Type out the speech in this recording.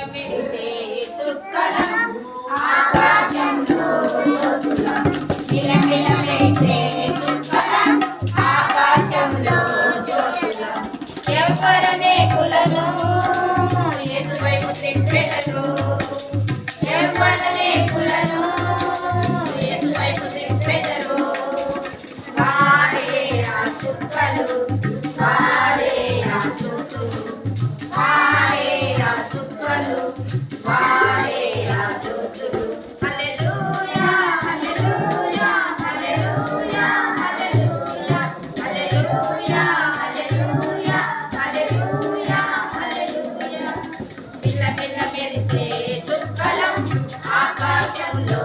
మెరిసే చుక్కలం ఆకాశంలో జ్యోతులం మిలమిల మెరిసే చుక్కలం ఆకాశంలో జ్యోతులం ఎవరనే కులను యేసువైపు తిప్పెదరు ఎవరనే కులను యేసువైపు తిప్పెదరు వాడే ఆ చుక్కలు వాడే ఆ జ్యోతులు వాడే ఆ చుక్కలు వాడే ఆ జ్యోతులు హల్లెలూయా హల్లెలూయా హల్లెలూయా హల్లెలూయా హల్లెలూయా హల్లెలూయా హల్లెలూయా హల్లెలూయా పిల్ల పిల్ల మెరిసే చుక్కలం ఆకాశంలో